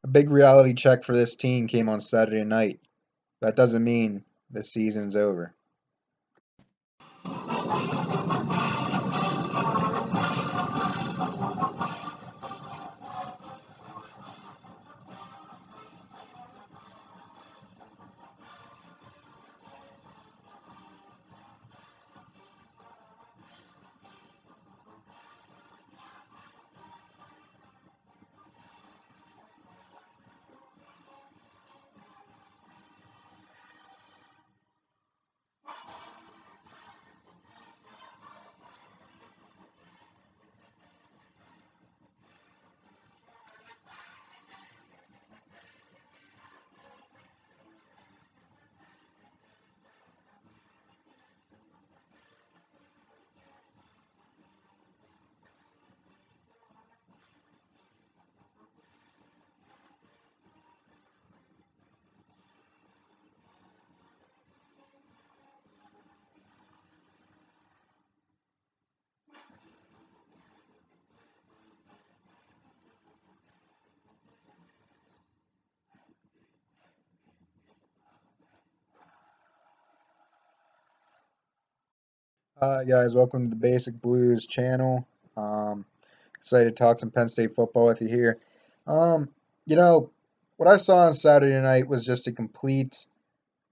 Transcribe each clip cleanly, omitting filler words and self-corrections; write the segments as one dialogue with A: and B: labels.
A: A big reality check for this team came on Saturday night. That doesn't mean the season's over. Guys, welcome to the Basic Blues channel. Um, Excited to talk some Penn State football with you here. Um, you know, what I saw on Saturday night was just a complete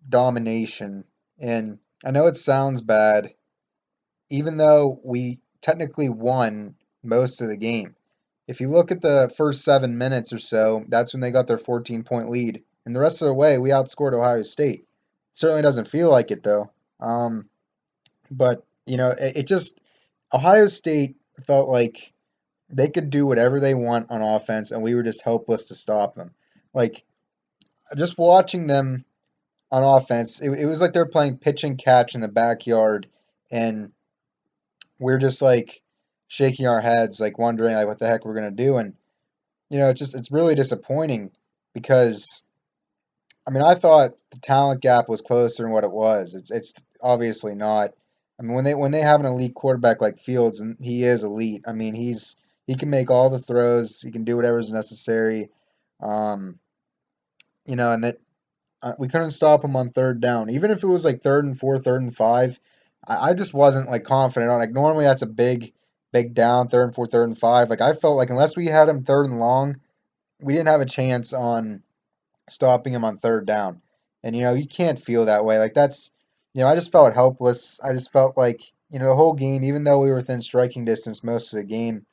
A: domination. And I know it sounds bad, even though we technically won most of the game. If you look at the first 7 minutes or so, that's when they got their 14-point lead. And the rest of the way, we outscored Ohio State. Certainly doesn't feel like it, though. But, it just, Ohio State felt like they could do whatever they want on offense, and we were just helpless to stop them. Like, just watching them on offense, it was like they're playing pitch and catch in the backyard, and we're just like shaking our heads, like wondering like what the heck we're gonna do. And it's really disappointing because I mean I thought the talent gap was closer than what it was. It's obviously not. I mean when they have an elite quarterback like Fields, and he is elite. I mean he can make all the throws, he can do whatever's necessary. Um, and that we couldn't stop him on third down. Even if it was like third and four, third and five, I just wasn't like confident on. Like normally that's a big down, third and four, third and five. Like I felt like unless we had him third and long, we didn't have a chance on stopping him on third down. And you can't feel that way. Like that's I just felt helpless. I just felt like the whole game, even though we were within striking distance most of the game,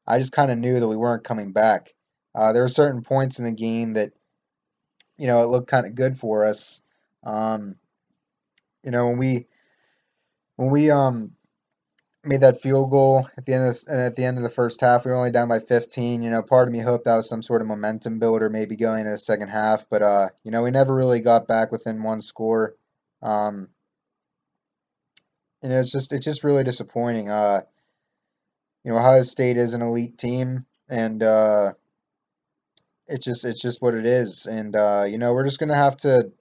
A: I just kind of knew that we weren't coming back. There were certain points in the game that it looked kind of good for us. Um, when we made that field goal at the end of the first half, we were only down by 15. Part of me hoped that was some sort of momentum builder, maybe going into the second half, but we never really got back within one score. Um, it's just really disappointing. Ohio State is an elite team, and it's just what it is. And we're just gonna have to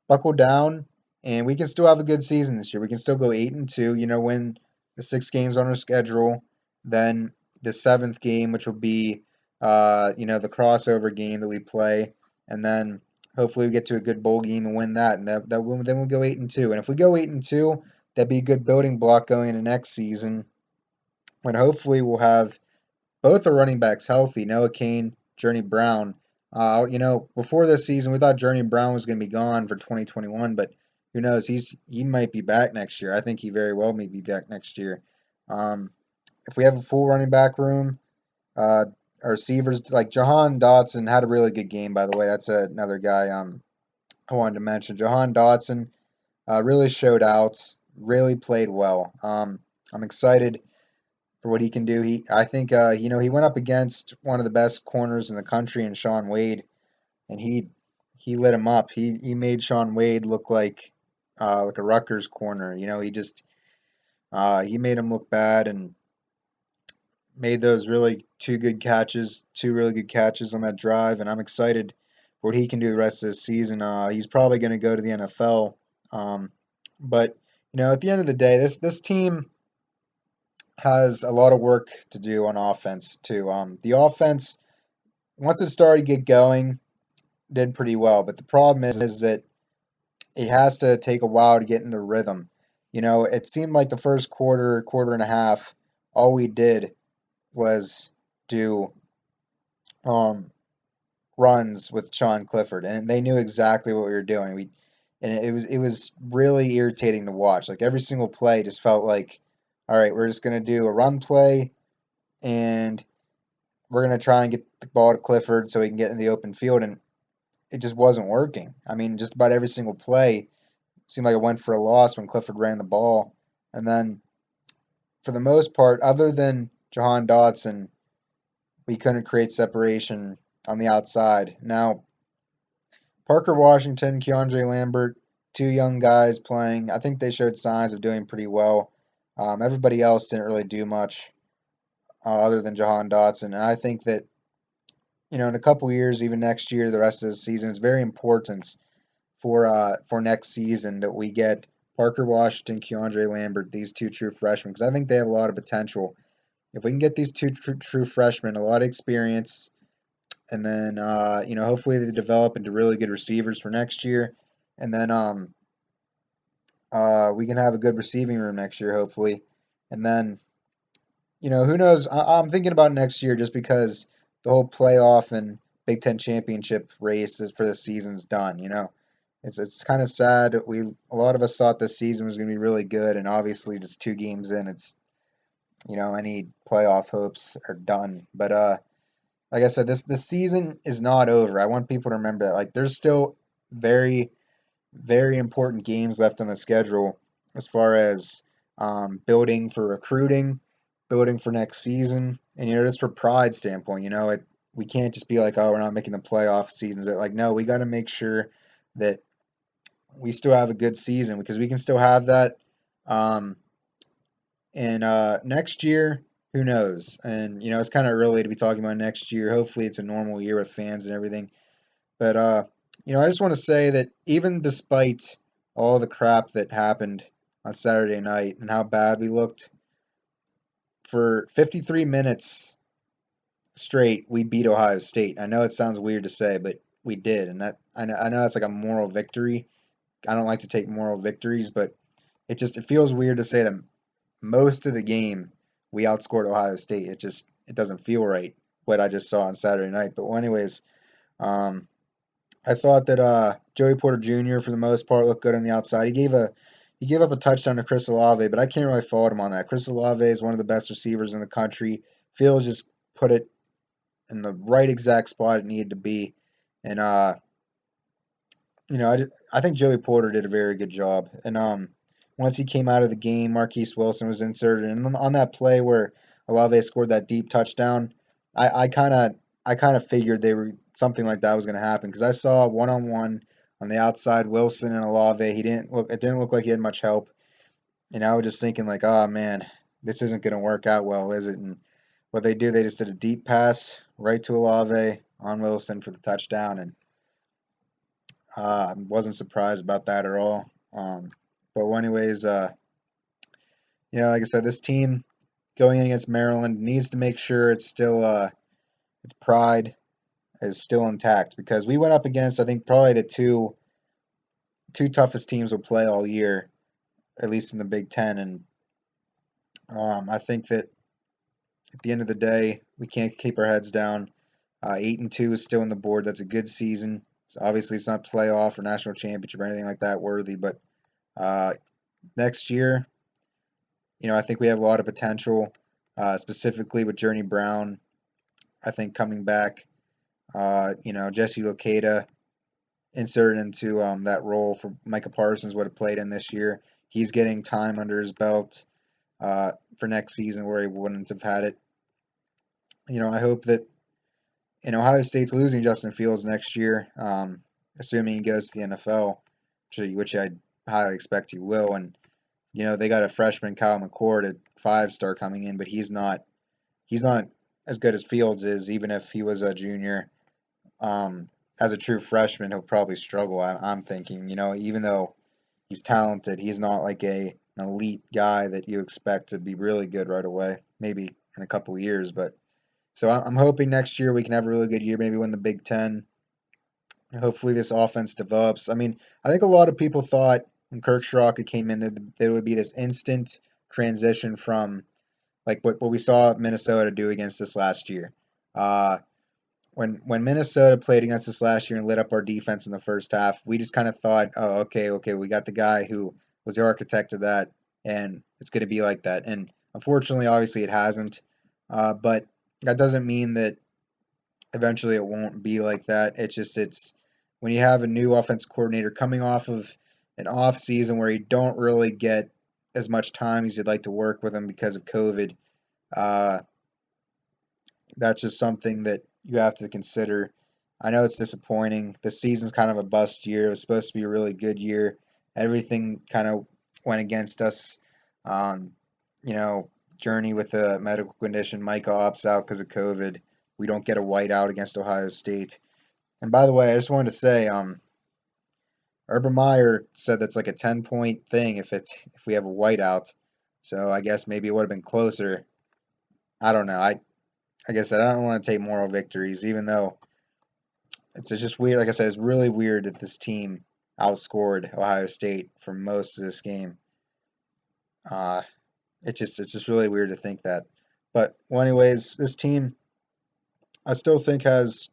A: buckle down, and we can still have a good season this year. We can still go 8-2. Win the 6 games on our schedule. Then the seventh game, which will be, the crossover game that we play, and then hopefully we get to a good bowl game and win that, and then we'll go 8-2. And if we go 8-2, that'd be a good building block going into next season, when hopefully we'll have both our running backs healthy, Noah Kane, Journey Brown. Before this season, we thought Journey Brown was going to be gone for 2021, but who knows? He might be back next year. I think he very well may be back next year. Um, if we have a full running back room, our receivers like Jahan Dotson had a really good game, by the way. That's another guy I wanted to mention. Jahan Dotson really showed out, really played well. I'm excited for what he can do. I think, he went up against one of the best corners in the country in Sean Wade, and he lit him up. He made Sean Wade look like a Rutgers corner. He made him look bad and made those two really good catches on that drive. And I'm excited for what he can do the rest of the season. He's probably going to go to the NFL. But at the end of the day, this team has a lot of work to do on offense too. The offense once it started to get going, did pretty well. But the problem is that it has to take a while to get into rhythm. It seemed like the first quarter, quarter and a half, all we did was do um, runs with Sean Clifford, and they knew exactly what we were doing. And it was really irritating to watch. Like every single play just felt like, all right, we're just gonna do a run play, and we're gonna try and get the ball to Clifford so he can get in the open field, and it just wasn't working. I mean, just about every single play seemed like it went for a loss when Clifford ran the ball, and then for the most part, other than Jahan Dotson, we couldn't create separation on the outside. Now, Parker Washington, Keandre Lambert, two young guys playing. I think they showed signs of doing pretty well. Everybody else didn't really do much other than Jahan Dotson. And I think that, in a couple years, even next year, the rest of the season, it's very important for next season that we get Parker Washington, Keandre Lambert, these two true freshmen, because I think they have a lot of potential. If we can get these two true freshmen, a lot of experience, and then hopefully they develop into really good receivers for next year, and then we can have a good receiving room next year, hopefully, and then who knows? I'm thinking about next year just because the whole playoff and Big Ten championship race is for the season's done. It's kind of sad. A lot of us thought this season was going to be really good, and obviously just 2 games in, it's any playoff hopes are done. But like I said, this season is not over. I want people to remember that. Like there's still very very important games left on the schedule as far as building for recruiting, building for next season, and just for pride standpoint, we can't just be like, oh, we're not making the playoff seasons. Like, no, we got to make sure that we still have a good season because we can still have that. Um, and next year, who knows? And it's kind of early to be talking about next year. Hopefully, it's a normal year with fans and everything. But I just want to say that even despite all the crap that happened on Saturday night and how bad we looked, for 53 minutes straight, we beat Ohio State. I know it sounds weird to say, but we did, and I know that's like a moral victory. I don't like to take moral victories, but it feels weird to say that most of the game we outscored Ohio State. It doesn't feel right what I just saw on Saturday night. But well, anyways, um, I thought that Joey Porter Jr. for the most part looked good on the outside. He gave up a touchdown to Chris Olave, but I can't really fault him on that. Chris Olave is one of the best receivers in the country. Fields just put it in the right exact spot it needed to be, and I think Joey Porter did a very good job. And once he came out of the game, Marquise Wilson was inserted, and on that play where Olave scored that deep touchdown, I kind of figured they were something like that was going to happen because I saw one on one on the outside Wilson and Olave. It didn't look like he had much help, and I was just thinking like, oh man, this isn't going to work out well, is it? And what they do, they just did a deep pass right to Olave on Wilson for the touchdown, and wasn't surprised about that at all. But anyways, like I said, this team going in against Maryland needs to make sure its pride is still intact because we went up against I think probably the two toughest teams we'll play all year, at least in the Big Ten, and I think that at the end of the day we can't keep our heads down. 8-2 is still on the board. That's a good season. So obviously it's not playoff or national championship or anything like that worthy, but uh, next year, I think we have a lot of potential, specifically with Journey Brown. I think coming back, Jesse Locata inserted into that role for Micah Parsons would have played in this year. He's getting time under his belt for next season where he wouldn't have had it. I hope that Ohio State's losing Justin Fields next year, assuming he goes to the NFL, which I highly expect he will. And they got a freshman Kyle McCord at 5-star coming in, but he's not as good as Fields is, even if he was a junior. As a true freshman, he'll probably struggle. I'm thinking, even though he's talented, he's not like an elite guy that you expect to be really good right away. Maybe in a couple years, but So I'm hoping next year we can have a really good year, maybe win the Big Ten. Hopefully this offense develops. I mean, I think a lot of people thought when Kirk Straka came in that there would be this instant transition from like what we saw Minnesota do against us last year. Uh, when Minnesota played against us last year and lit up our defense in the first half, we just kind of thought, oh, okay, we got the guy who was the architect of that, and it's going to be like that. And unfortunately, obviously, it hasn't. But that doesn't mean that eventually it won't be like that. It's when you have a new offense coordinator coming off of an off season where you don't really get as much time as you'd like to work with him because of COVID. Uh, that's just something that you have to consider. I know it's disappointing. The season's kind of a bust year. It was supposed to be a really good year. Everything kind of went against us. Um, you know, journey with a medical condition. Micah opts out because of COVID. We don't get a whiteout against Ohio State. And by the way, I just wanted to say, Urban Meyer said that's like a 10-point thing if we have a whiteout. So I guess maybe it would have been closer. I don't know. Like I said, I don't want to take moral victories, even though it's just weird. Like I said, it's really weird that this team outscored Ohio State for most of this game. Uh, it's just really weird to think that. But well, anyways, this team I still think has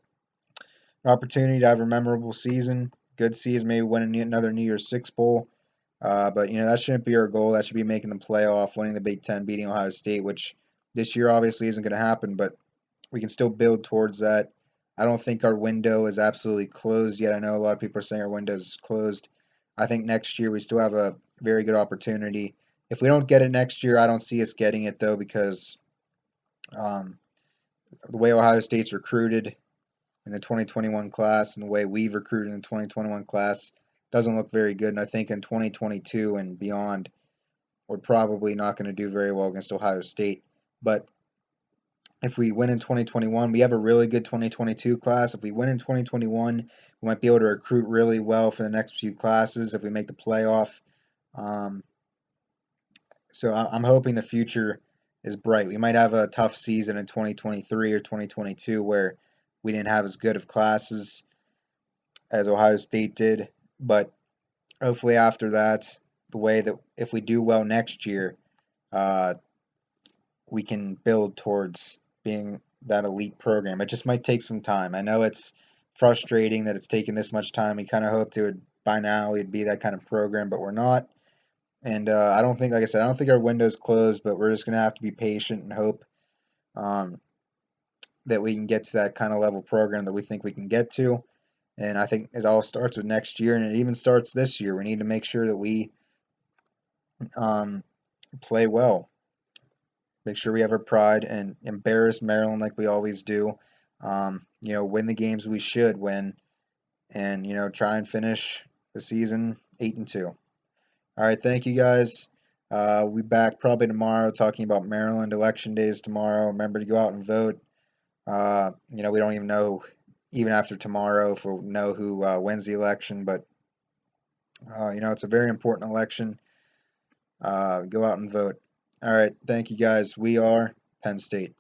A: an opportunity to have a memorable season, good season, maybe win another New Year's Six bowl. But that shouldn't be our goal. That should be making the playoff, winning the Big Ten, beating Ohio State, which this year obviously isn't going to happen. But we can still build towards that. I don't think our window is absolutely closed yet. I know a lot of people are saying our window is closed. I think next year we still have a very good opportunity. If we don't get it next year, I don't see us getting it though because um, the way Ohio State's recruited in the 2021 class and the way we've recruited in the 2021 class doesn't look very good. And I think in 2022 and beyond, we're probably not going to do very well against Ohio State. But if we win in 2021, we have a really good 2022 class. If we win in 2021, we might be able to recruit really well for the next few classes if we make the playoff. Um, so I'm hoping the future is bright. We might have a tough season in 2023 or 2022 where we didn't have as good of classes as Ohio State did, but hopefully after that, the way that if we do well next year, uh, we can build towards being that elite program. It just might take some time. I know it's frustrating that it's taken this much time. We kind of hoped it would by now we'd be that kind of program, but we're not. And I don't think, like I said, I don't think our window's closed, but we're just gonna have to be patient and hope um, that we can get to that kind of level program that we think we can get to. And I think it all starts with next year, and it even starts this year. We need to make sure that we um, play well. Make sure we have our pride and embarrass Maryland like we always do. Win the games we should win, and try and finish the season 8-2. All right, thank you guys. We'll be back probably tomorrow talking about Maryland. Election day is tomorrow. Remember to go out and vote. We don't even know, even after tomorrow, if we'll know who wins the election, but it's a very important election. Go out and vote. All right, thank you guys. We are Penn State.